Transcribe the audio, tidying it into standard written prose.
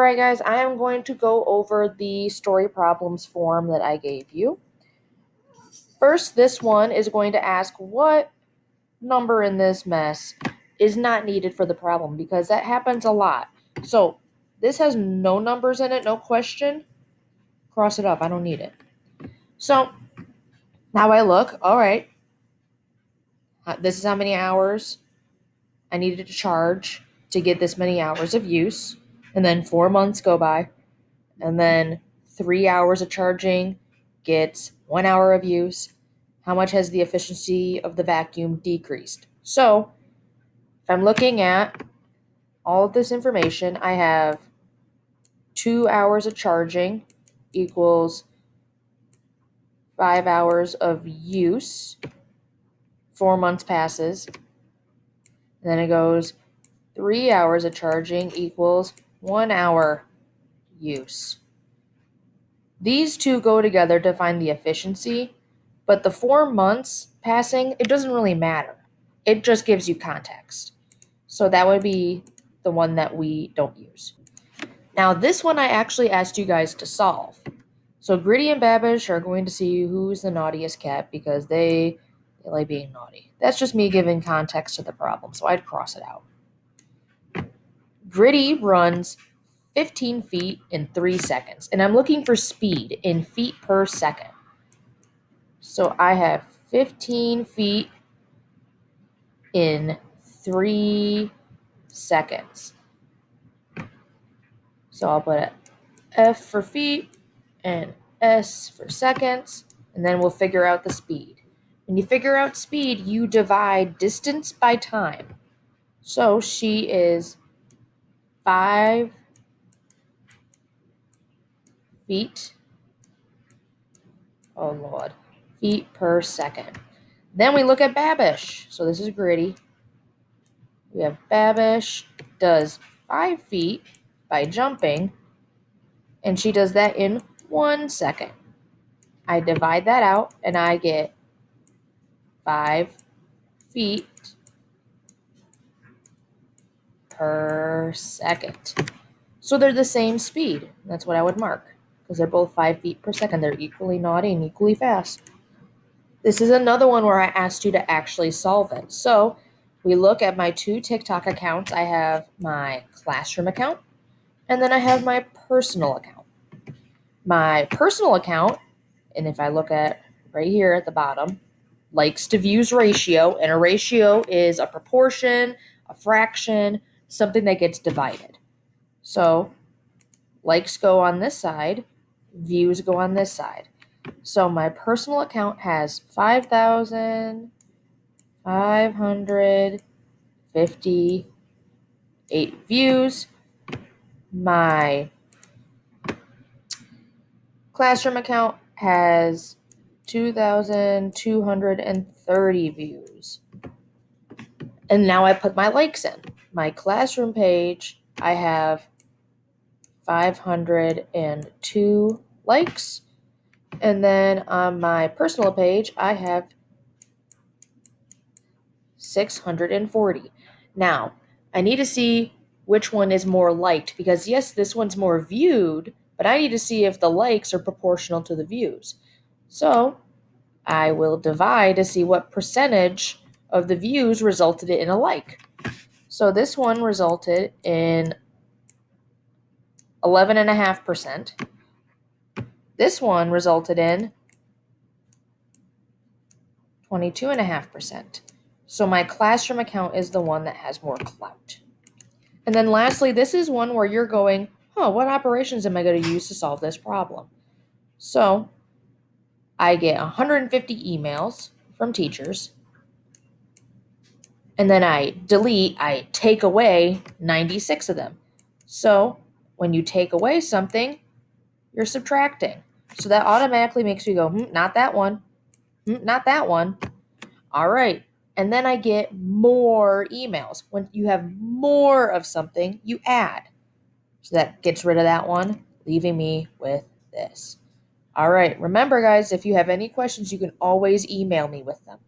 right, guys, I am going to go over the story problems form that I gave you. First, this one is going to ask what number in this mess is not needed for the problem, because that happens a lot. So this has no numbers in it, no question. Cross it off. I don't need it. So now I look, all right, this is how many hours I needed to charge to get this many hours of use. And then 4 months go by. And then 3 hours of charging gets 1 hour of use. How much has the efficiency of the vacuum decreased? So if I'm looking at all of this information, I have 2 hours of charging equals 5 hours of use. 4 months passes. And then it goes 3 hours of charging equals 1 hour use. These two go together to find the efficiency, but the 4 months passing, it doesn't really matter. It just gives you context. So that would be the one that we don't use. Now, this one I actually asked you guys to solve. So Gritty and Babish are going to see who's the naughtiest cat because they like being naughty. That's just me giving context to the problem, so I'd cross it out. Gritty runs 15 feet in 3 seconds, and I'm looking for speed in feet per second. So I have 15 feet in 3 seconds. So I'll put a F for feet and S for seconds, and then we'll figure out the speed. When you figure out speed, you divide distance by time. So she is 5 feet. Oh, Lord. Feet per second. Then we look at Babish. So this is Gritty. We have Babish does 5 feet by jumping, and she does that in 1 second. I divide that out, and I get 5 feet per second. So they're the same speed. That's what I would mark, because they're both 5 feet per second. They're equally naughty and equally fast. This is another one where I asked you to actually solve it. So we look at my 2 TikTok accounts. I have my classroom account, and then I have my personal account. My personal account, and if I look at right here at the bottom, likes to views ratio, and a ratio is a proportion, a fraction, something that gets divided. So likes go on this side, views go on this side. So my personal account has 5,558 views. My classroom account has 2,230 views. And now I put my likes in. My classroom page, I have 502 likes. And then on my personal page, I have 640. Now, I need to see which one is more liked, because yes, this one's more viewed, but I need to see if the likes are proportional to the views. So I will divide to see what percentage of the views resulted in a like. So this one resulted in 11.5%. This one resulted in 22.5%. So my classroom account is the one that has more clout. And then lastly, this is one where you're going, what operations am I going to use to solve this problem? So I get 150 emails from teachers, and then I take away 96 of them. So when you take away something, you're subtracting. So that automatically makes me go, not that one, not that one. All right. And then I get more emails. When you have more of something, you add. So that gets rid of that one, leaving me with this. All right. Remember, guys, if you have any questions, you can always email me with them.